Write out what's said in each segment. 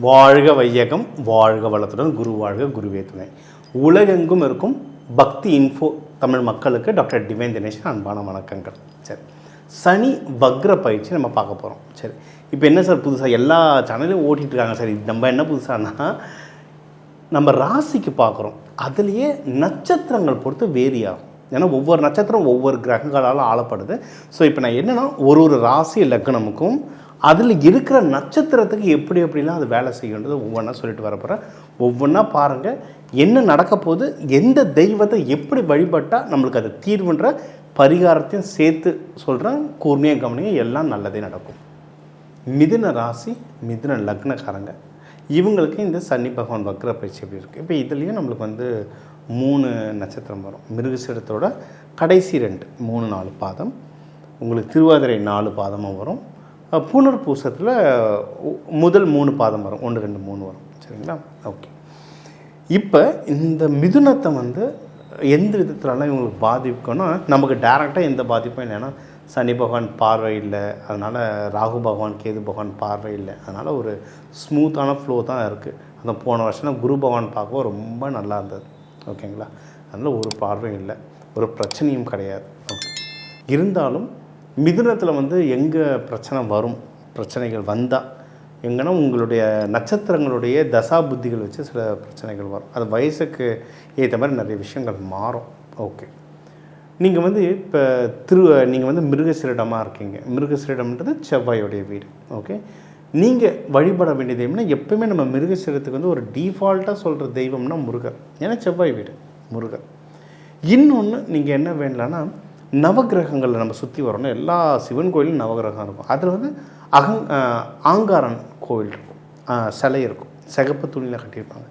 வாழ்க வையகம், வாழ்க வளத்துடன், குரு வாழ்க, குருவே துணை. உலகெங்கும் இருக்கும் பக்தி இன்ஃபோ தமிழ் மக்களுக்கு டாக்டர் டிவைன் தினேஷன் அன்பான வணக்கங்கள். சரி, சனி வக்ர பயிற்சி நம்ம பார்க்க போகிறோம். சரி, இப்போ என்ன சார் புதுசாக எல்லா சேனலையும் ஓட்டிகிட்ருக்காங்க. சரி, நம்ம என்ன புதுசானா நம்ம ராசிக்கு பார்க்குறோம். அதுலேயே நட்சத்திரங்கள் பொறுத்து வேரி ஆகும். ஏன்னா ஒவ்வொரு நட்சத்திரம் ஒவ்வொரு கிரகங்களால் ஆளப்படுது. ஸோ இப்போ நான் என்னென்னா ஒரு ராசி லக்னமுக்கும் அதில் இருக்கிற நட்சத்திரத்துக்கு எப்படிலாம் அது வேலை செய்யணுன்றது ஒவ்வொன்றா சொல்லிட்டு வரப்போகிறேன். ஒவ்வொன்றா பாருங்கள் என்ன நடக்க போகுது, எந்த தெய்வத்தை எப்படி வழிபட்டால் நம்மளுக்கு அது தீர்வுன்ற பரிகாரத்தையும் சேர்த்து சொல்கிறேன். கூர்மையாக கவனிங்க, எல்லாம் நல்லதே நடக்கும். மிதுன ராசி, மிதுன லக்னக்காரங்க, இவங்களுக்கு இந்த சனி பகவான் வக்ர பயிற்சி எப்படி இருக்குது. இப்போ இதுலேயும் நம்மளுக்கு 3 நட்சத்திரம் வரும். மிருகசீரிடத்தோட கடைசி 2 3 4 பாதம், உங்களுக்கு திருவாதிரை 4 பாதமும் வரும். புனர்பூசத்தில் முதல் 3 பாதம் வரும். 1 2 3 வரும். சரிங்களா? ஓகே. இப்போ இந்த மிதுனத்தை எந்த விதத்துலலாம் இவங்களுக்கு பாதிப்புன்னா, நமக்கு டேரெக்டாக எந்த பாதிப்பும் இல்லைன்னா சனி பகவான் பார்வை இல்லை, அதனால் ராகு பகவான் கேது பகவான் பார்வை இல்லை, அதனால் ஒரு ஸ்மூத்தான ஃப்ளோ தான் இருக்குது. அந்த போன வருஷம் குரு பகவான் பார்க்க ரொம்ப நல்லா இருந்தது. ஓகேங்களா? அதனால் ஒரு பார்வையும் இல்லை, ஒரு பிரச்சனையும் கிடையாது. ஓகே. இருந்தாலும் மிதுனத்தில் எங்கே பிரச்சனை வரும், பிரச்சனைகள் வந்தால் எங்கன்னா உங்களுடைய நட்சத்திரங்களுடைய தசா புத்திகள் வச்சு சில பிரச்சனைகள் வரும். அது வயசுக்கு ஏற்ற மாதிரி நிறைய விஷயங்கள் மாறும். ஓகே. நீங்கள் இப்போ நீங்கள் மிருகசீரிடமாக இருக்கீங்க. மிருகசீரிடம்ன்றது செவ்வாயோடைய வீடு. ஓகே. நீங்கள் வழிபட வேண்டிய தெய்வம்னா எப்போயுமே நம்ம மிருகசீரிடத்துக்கு ஒரு டிஃபால்ட்டாக சொல்கிற தெய்வம்னா முருகர். ஏன்னா செவ்வாய் வீடு முருகர். இன்னொன்று நீங்கள் என்ன வேண்டலான்னா, நவகிரகங்களில் நம்ம சுற்றி வரோன்னா எல்லா சிவன் கோயிலும் நவகிரகம் இருக்கும். அதில் ஆங்காரன் கோவில் இருக்கும், சிலை இருக்கும், சிகப்பு துணியில் கட்டியிருப்பாங்க.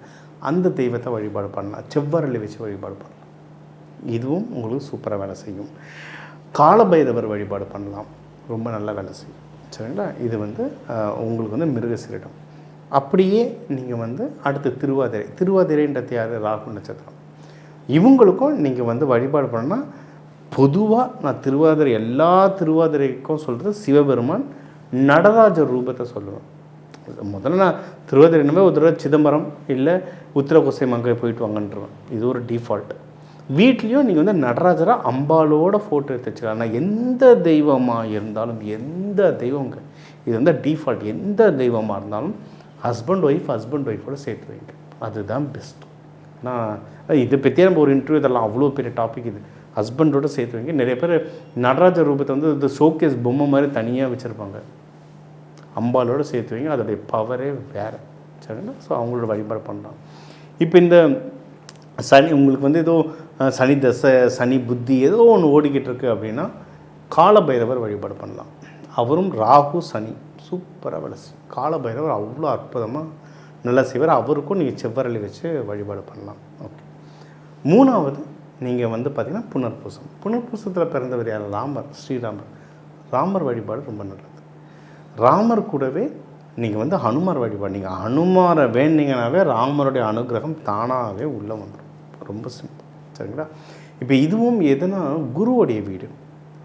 அந்த தெய்வத்தை வழிபாடு பண்ணலாம். செவ்வரளி வச்சு வழிபாடு பண்ணலாம். இதுவும் உங்களுக்கு சூப்பராக வேலை செய்யும். காலபைரவர் வழிபாடு பண்ணலாம், ரொம்ப நல்லா வேலை செய்யும். சரிங்களா? இது உங்களுக்கு மிருகசீரிடம். அப்படியே நீங்கள் அடுத்து திருவாதிரைன்றது யார்? ராகு நட்சத்திரம். இவங்களுக்கும் நீங்கள் வழிபாடு பண்ணால், பொதுவாக நான் எல்லா திருவாதிரைக்கும் சொல்கிறது சிவபெருமான் நடராஜர் ரூபத்தை சொல்லுவேன். முதல்ல நான் திருவாதிரைனவே ஒரு தடவை சிதம்பரம் இல்லை உத்திரகோசை மங்கை போயிட்டு வாங்கன்றேன். இது ஒரு டிஃபால்ட். வீட்லேயும் நீங்கள் நடராஜராக அம்பாலோட ஃபோட்டோ எடுத்து வச்சுக்கலாம். நான் எந்த தெய்வமாக இருந்தாலும், எந்த தெய்வங்க இது டிஃபால்ட், எந்த தெய்வமாக இருந்தாலும் ஹஸ்பண்ட் ஒய்ஃபோடு சேர்த்து வைங்க. அதுதான் பெஸ்ட். நான் இதை பற்றியே நம்ம ஒரு இன்டர்வியூ இதெல்லாம் அவ்வளோ பெரிய டாபிக். இது ஹஸ்பண்டோடு சேர்த்து வைங்க. நிறைய பேர் நடராஜர் ரூபத்தை இந்த ஷோகேஸ் பொம்மை மாதிரி தனியாக வச்சுருப்பாங்க. அம்பாலோடு சேர்த்து வைங்க, அதோடைய பவரே வேறு. சரிங்களா? ஸோ அவங்களோட வழிபாடு பண்ணலாம். இப்போ இந்த சனி உங்களுக்கு ஏதோ சனி தசை, சனி புத்தி ஏதோ ஒன்று ஓடிக்கிட்டு இருக்குது அப்படின்னா காலபைரவர் வழிபாடு பண்ணலாம். அவரும் ராகு சனி சூப்பராக வேலை செய்யும். காலபைரவர் அவ்வளோ அற்புதமாக நல்லா செய்வார். அவருக்கும் நீங்கள் செவ்வரளி வச்சு வழிபாடு பண்ணலாம். ஓகே. 3வது நீங்கள் பார்த்திங்கன்னா புனர்பூசத்தில் பிறந்தவர் யார்? ஸ்ரீராமர். ராமர் வழிபாடு ரொம்ப நல்லது. ராமர் கூடவே நீங்கள் ஹனுமார் வழிபாடு, நீங்கள் ஹனுமாரை வேண்டிங்கனாவே ராமருடைய அனுகிரகம் தானாகவே உள்ளே வந்துடும். ரொம்ப சிம்பிள். சரிங்களா? இப்போ இதுவும் எதுனா குருவுடைய வீடு.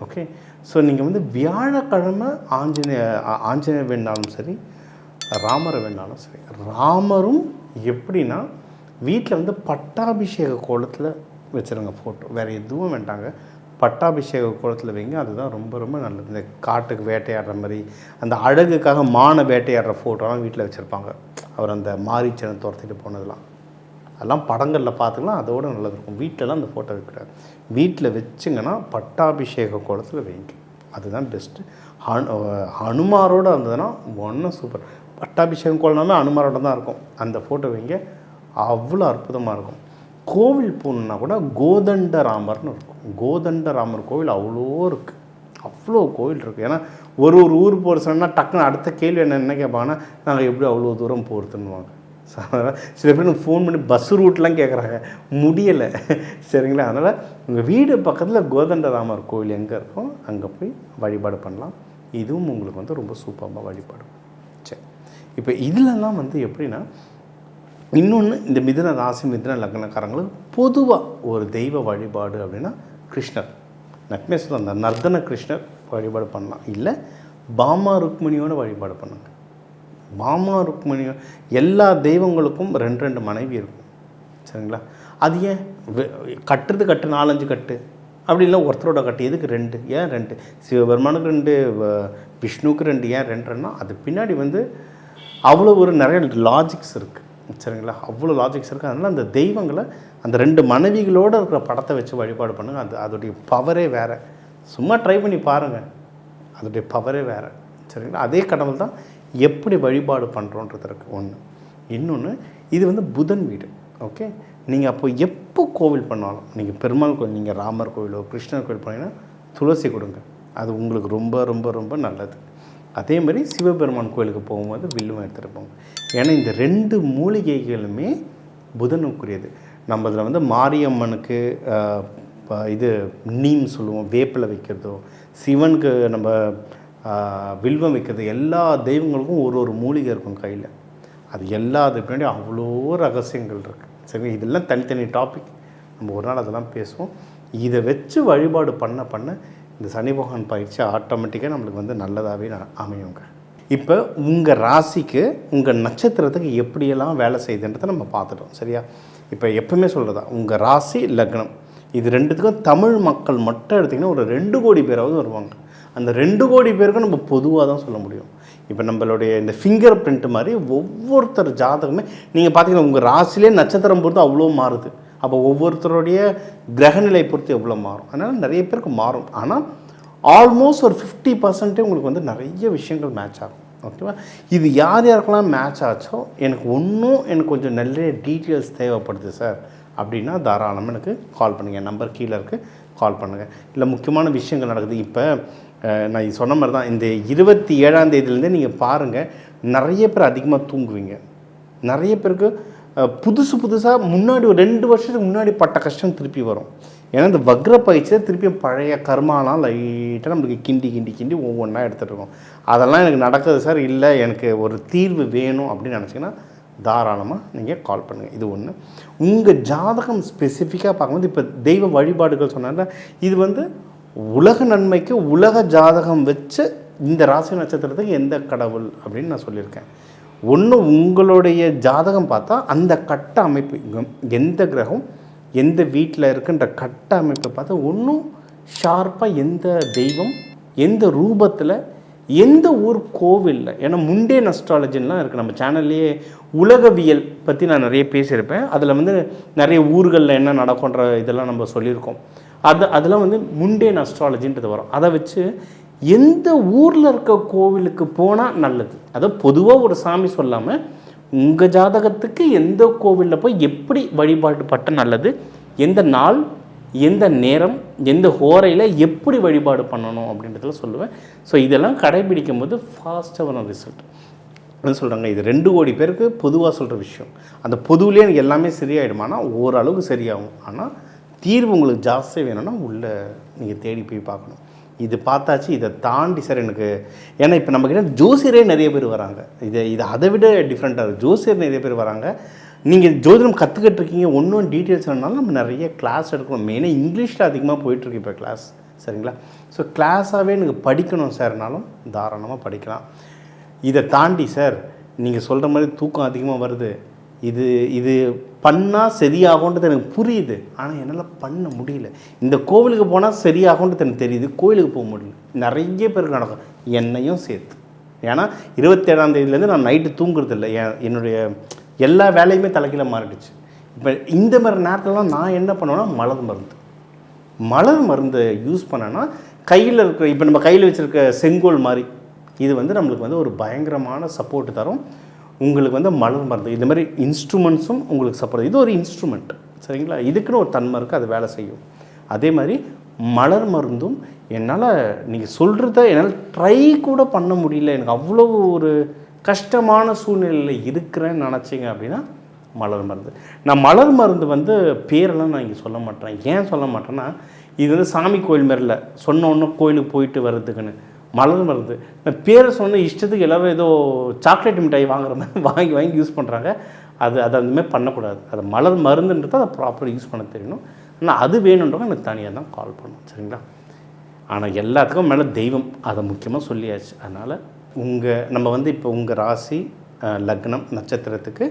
ஓகே. ஸோ நீங்கள் வியாழக்கிழமை ஆஞ்சநேயர் வேண்டாலும் சரி, ராமரை வேண்டாலும் சரி. ராமரும் எப்படின்னா வீட்டில் பட்டாபிஷேக கோலத்தில் வச்சுருங்க ஃபோட்டோ. வேறு எதுவும் வேண்டாங்க, பட்டாபிஷேக கோலத்தில் வைங்க. அதுதான் ரொம்ப ரொம்ப நல்லது. இந்த காட்டுக்கு வேட்டையாடுற மாதிரி, அந்த அழகுக்காக வேட்டையாடுற ஃபோட்டோலாம் வீட்டில் வச்சுருப்பாங்க. அவர் அந்த மாரீச்சனை துரத்திட்டு போனதெல்லாம், அதெல்லாம் படங்களில் பார்த்துக்கலாம். அதோடு நல்லது இருக்கும். வீட்டிலலாம் அந்த ஃபோட்டோ வைக்கூடாது. வீட்டில் வச்சுங்கன்னா பட்டாபிஷேக கோலத்தில் வைங்க. அதுதான் பெஸ்ட்டு. ஹனுமாரோடு இருந்ததுன்னா ஒன்றும் சூப்பர். பட்டாபிஷேகம் கோலனாலும் ஹனுமாரோட தான் இருக்கும். அந்த ஃபோட்டோ வைங்க, அவ்வளோ அற்புதமாக இருக்கும். கோவில் போகணுன்னா கூட கோதண்டராமர்னு இருக்கும். கோதண்டராமர் கோவில் அவ்வளோ இருக்குது, அவ்வளோ கோவில் இருக்குது. ஏன்னா ஒரு ஊர் போகிற சொன்னால் டக்குன்னு அடுத்த கேள்வி என்ன கேட்பாங்கன்னா, நாங்கள் எப்படி அவ்வளோ தூரம் போகிறதுன்னுவாங்க. சில பேர் ஃபோன் பண்ணி பஸ் ரூட்லாம் கேட்குறாங்க, முடியலை. சரிங்களா? அதனால் உங்கள் வீடு பக்கத்தில் கோதண்டராமர் கோவில் எங்கே இருக்கோ அங்கே போய் வழிபாடு பண்ணலாம். இதுவும் உங்களுக்கு ரொம்ப சூப்பராக வழிபாடு. சரி, இப்போ இதிலெல்லாம் எப்படின்னா, இன்னொன்று இந்த மிதுன ராசி மிதுன லக்னக்காரங்களுக்கு பொதுவாக ஒரு தெய்வ வழிபாடு அப்படின்னா கிருஷ்ணர், நக்னேஸ்வரர், அந்த நர்தன கிருஷ்ணர் வழிபாடு பண்ணலாம். இல்லை பாமா ருக்மிணியோட வழிபாடு பண்ணுங்க. பாமா ருக்மணி எல்லா தெய்வங்களுக்கும் 2 மனைவி இருக்கும். சரிங்களா? அது ஏன் கட்டுறது 4-5 கட்டு அப்படி இல்லை, ஒருத்தரோட கட்டு எதுக்கு 2? ஏன் 2? சிவபெருமானுக்கு 2, விஷ்ணுவுக்கு 2, ஏன் 2ன்னா அது பின்னாடி வந்து அவ்வளோ ஒரு நிறைய லாஜிக்ஸ் இருக்குது. சரிங்களா? அவ்வளோ லாஜிக்ஸ் இருக்குது. அதனால் அந்த தெய்வங்களை அந்த 2 மனைவிகளோடு இருக்கிற படத்தை வச்சு வழிபாடு பண்ணுங்கள். அதோடைய பவரே வேறு. சும்மா ட்ரை பண்ணி பாருங்கள், அதோடைய பவரே வேறு. சரிங்களா? அதே கடவுள் தான் எப்படி வழிபாடு பண்ணுறோன்றது இருக்குது ஒன்று. இன்னொன்று, இது வந்து புதன் வீடு. ஓகே, நீங்கள் அப்போ எப்போ கோவில் பண்ணாலும், நீங்கள் பெருமாள் கோவில், நீங்கள் ராமர் கோவிலோ கிருஷ்ணர் கோவில் போனீங்கன்னா துளசி கொடுங்க. அது உங்களுக்கு ரொம்ப ரொம்ப ரொம்ப நல்லது. அதே மாதிரி சிவபெருமான் கோவிலுக்கு போகும்போது வில்லுவம் எடுத்துகிட்டு போங்க. ஏன்னா இந்த 2 மூலிகைகளுமே புதனுக்குரியது. நம்ம இதில் வந்து மாரியம்மனுக்கு இது நீம் சொல்லுவோம், வேப்பிலை வைக்கிறதோ, சிவனுக்கு நம்ம வில்வம் வைக்கிறது, எல்லா தெய்வங்களுக்கும் ஒரு மூலிகை இருக்கும் கையில். அது எல்லாத்துக்கு பின்னாடி அவ்வளோ ரகசியங்கள் இருக்குது. சரி, இதெல்லாம் தனித்தனி டாபிக், நம்ம ஒரு நாள் அதெல்லாம் பேசுவோம். இதை வச்சு வழிபாடு பண்ண இந்த சனி பகவான் பயிற்சி ஆட்டோமேட்டிக்காக நம்மளுக்கு வந்து நல்லதாகவே அமையுங்க. இப்போ உங்கள் ராசிக்கு உங்கள் நட்சத்திரத்துக்கு எப்படியெல்லாம் வேலை செய்யுதுன்றதை நம்ம பார்த்துட்டோம். சரியா? இப்போ எப்பவுமே சொல்கிறதா, உங்கள் ராசி லக்னம் இது 2த்துக்கும் தமிழ் மக்கள் மட்டும் எடுத்திங்கன்னா ஒரு 2 கோடி பேராவது வருவாங்க. அந்த 2 கோடி பேருக்கும் நம்ம பொதுவாக தான் சொல்ல முடியும். இப்போ நம்மளுடைய இந்த ஃபிங்கர் பிரிண்ட் மாதிரி ஒவ்வொருத்தர் ஜாதகமே நீங்கள் பார்த்தீங்கன்னா உங்கள் ராசிலே நட்சத்திரம் பொறுத்து அவ்வளோ மாறுது. அப்போ ஒவ்வொருத்தருடைய கிரகநிலை பொறுத்து எவ்வளோ மாறும். அதனால் நிறைய பேருக்கு மாறும். ஆனால் ஆல்மோஸ்ட் ஒரு 50% உங்களுக்கு வந்து நிறைய விஷயங்கள் மேட்ச் ஆகும். ஓகேவா? இது யார் யாருக்கெல்லாம் மேட்ச் ஆச்சோ, எனக்கு கொஞ்சம் நிறைய டீட்டெயில்ஸ் தேவைப்படுது சார் அப்படின்னா தாராளமாக எனக்கு கால் பண்ணுங்கள். நம்பர் கீழே இருக்குது, கால் பண்ணுங்கள். இல்லை முக்கியமான விஷயங்கள் நடக்குது. இப்போ நான் சொன்ன மாதிரி தான், இந்த 27ஆம் தேதியிலேருந்தே நீங்கள் பாருங்கள், நிறைய பேர் அதிகமாக தூங்குவீங்க. நிறைய பேருக்கு புதுசாக முன்னாடி ஒரு 2 வருஷத்துக்கு முன்னாடி பட்ட கஷ்டம் திருப்பி வரும். ஏன்னா இந்த வக்ர பயிற்சியில் திருப்பி பழைய கர்மாலாம் லைட்டாக நம்மளுக்கு கிண்டி ஒவ்வொன்றா எடுத்துகிட்டு இருக்கோம். அதெல்லாம் எனக்கு நடக்குது சார், இல்லை எனக்கு ஒரு தீர்வு வேணும் அப்படின்னு நினச்சிங்கன்னா தாராளமாக நீங்கள் கால் பண்ணுங்கள். இது ஒன்று. உங்கள் ஜாதகம் ஸ்பெசிஃபிக்காக பார்க்கும்போது இப்போ தெய்வ வழிபாடுகள் சொன்னால இது வந்து உலக நன்மைக்கு உலக ஜாதகம் வச்சு இந்த ராசி நட்சத்திரத்துக்கு எந்த கடவுள் அப்படின்னு நான் சொல்லியிருக்கேன். ஒன்று, உங்களுடைய ஜாதகம் பார்த்தா அந்த கட்ட அமைப்பு எந்த கிரகம் எந்த வீட்டில் இருக்குன்ற கட்ட அமைப்பை பார்த்தா ஒன்றும் ஷார்ப்பாக எந்த தெய்வம் எந்த ரூபத்தில் எந்த ஊர் கோவிலில். ஏன்னா முண்டேன் அஸ்ட்ராலஜின்லாம் இருக்குது நம்ம சேனல்லையே. உலகவியல் பற்றி நான் நிறைய பேசியிருப்பேன். அதில் வந்து நிறைய ஊர்களில் என்ன நடக்குன்ற இதெல்லாம் நம்ம சொல்லியிருக்கோம். அதெல்லாம் வந்து முண்டேன் அஸ்ட்ராலஜின்றது வரும். அதை வச்சு எந்த ஊரில் இருக்க கோவிலுக்கு போனால் நல்லது, அதை பொதுவாக ஒரு சாமி சொல்லாமல் உங்கள் ஜாதகத்துக்கு எந்த கோவிலில் போய் எப்படி வழிபாடு பட்ட நல்லது, எந்த நாள் எந்த நேரம் எந்த ஹோரையில் எப்படி வழிபாடு பண்ணணும் அப்படின்றதுல சொல்லுவேன். ஸோ இதெல்லாம் கடைபிடிக்கும் போது ஃபாஸ்ட்டாக வரும் ரிசல்ட். என்ன சொல்கிறாங்க, இது 2 கோடி பேருக்கு பொதுவாக சொல்கிற விஷயம். அந்த பொதுவிலே எனக்கு எல்லாமே சரியாயிடுமானா ஓரளவுக்கு சரியாகும். ஆனால் தீர்வு உங்களுக்கு ஜாஸ்தியாக வேணும்னா உள்ளே நீங்கள் தேடி போய் பார்க்கணும். இது பார்த்தாச்சு, இதை தாண்டி சார் எனக்கு, ஏன்னா இப்போ நம்மக்கிட்ட ஜோசியரே நிறைய பேர் வராங்க. இது அதை விட டிஃப்ரெண்ட்டாக இருக்குது. ஜோசியர் நிறைய பேர் வராங்க. நீங்கள் ஜோதிடம் கற்றுக்கிட்டு இருக்கீங்க, ஒன்றும் டீட்டெயில்ஸ் வேணுனாலும் நம்ம நிறைய கிளாஸ் எடுக்கணும். மெயினாக இங்கிலீஷில் அதிகமாக போயிட்டுருக்கு இப்போ கிளாஸ். சரிங்களா? ஸோ கிளாஸாகவே எனக்கு படிக்கணும் சார்னாலும் தாராளமாக படிக்கலாம். இதை தாண்டி சார் நீங்கள் சொல்கிற மாதிரி தூக்கம் அதிகமாக வருது, இது பண்ணால் சரியாகுன்றது எனக்கு புரியுது, ஆனால் என்னால் பண்ண முடியல. இந்த கோவிலுக்கு போனால் சரியாகுன்றது எனக்கு தெரியுது, கோவிலுக்கு போக முடியல. நிறைய பேருக்கு நடக்கும், என்னையும் சேர்த்து. ஏன்னா 27ஆம் தேதியிலேருந்து நான் நைட்டு தூங்குறது இல்லை. என்னுடைய எல்லா வேலையுமே தலைக்கீழ மாறிடுச்சு. இப்போ இந்த மாதிரி நேரத்துலலாம் நான் என்ன பண்ணுவேன்னா மலர் மருந்து யூஸ் பண்ணேன்னா கையில் இருக்கிற, இப்போ நம்ம கையில் வச்சுருக்க செங்கோல் மாதிரி, இது வந்து நம்மளுக்கு வந்து ஒரு பயங்கரமான சப்போர்ட் தரும். உங்களுக்கு வந்து மலர் மருந்து இந்த மாதிரி இன்ஸ்ட்ருமெண்ட்ஸும் உங்களுக்கு சப்போர்ட். இது ஒரு இன்ஸ்ட்ருமெண்ட். சரிங்களா? இதுக்குன்னு ஒரு தன்மை இருக்குது, அது வேலை செய்யும். அதே மாதிரி மலர் மருந்தும் என்னால் நீங்கள் சொல்கிறத என்னால் ட்ரை கூட பண்ண முடியல, எனக்கு அவ்வளோ ஒரு கஷ்டமான சூழ்நிலையில் இருக்கிறேன்னு நினச்சிங்க அப்படின்னா மலர் மருந்து. நான் மலர் மருந்து வந்து பேரெல்லாம் நான் இங்கே சொல்ல மாட்டேன். ஏன் சொல்ல மாட்டேன்னா, இது வந்து சாமி கோயில் மாதிரில சொன்ன ஒன்று கோயிலுக்கு போயிட்டு வர்றதுக்குன்னு மலர் மருந்து. நான் பேரை சொன்ன இஷ்டத்துக்கு எல்லோரும் ஏதோ சாக்லேட் மிட்டாய் வாங்குற மாதிரி வாங்கி யூஸ் பண்ணுறாங்க. அது அந்தமாதிரி பண்ணக்கூடாது. அது மலர் மருந்துன்றது அதை ப்ராப்பராக யூஸ் பண்ண தெரியணும். ஆனால் அது வேணுன்றவங்க எனக்கு தனியாக தான் கால் பண்ணணும். சரிங்களா? ஆனால் எல்லாத்துக்கும் மேலே தெய்வம், அதை முக்கியமாக சொல்லியாச்சு. அதனால் நம்ம வந்து இப்போ உங்கள் ராசி லக்னம் நட்சத்திரத்துக்கு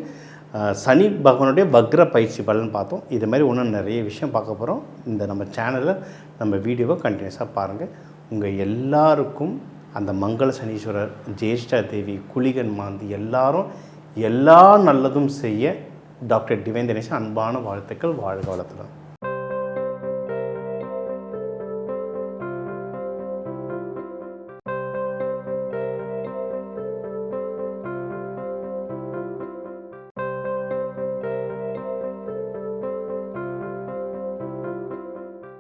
சனி பகவானுடைய வக்ர பயிற்சி பலன் பார்த்தோம். இது மாதிரி இன்னும் நிறைய விஷயம் பார்க்க போகிறோம். இந்த நம்ம சேனலில் நம்ம வீடியோவை கண்டினியூஸாக பாருங்கள். உங்கள் எல்லாருக்கும் அந்த மங்கள சனீஸ்வரர், ஜேஷ்டா தேவி, குளிகன் மாந்தி எல்லாரும் எல்லா நல்லதும் செய்ய டாக்டர் டிவைன் தினேஷன் அன்பான வாழ்த்துக்கள். வாழ்க வளத்துடன்.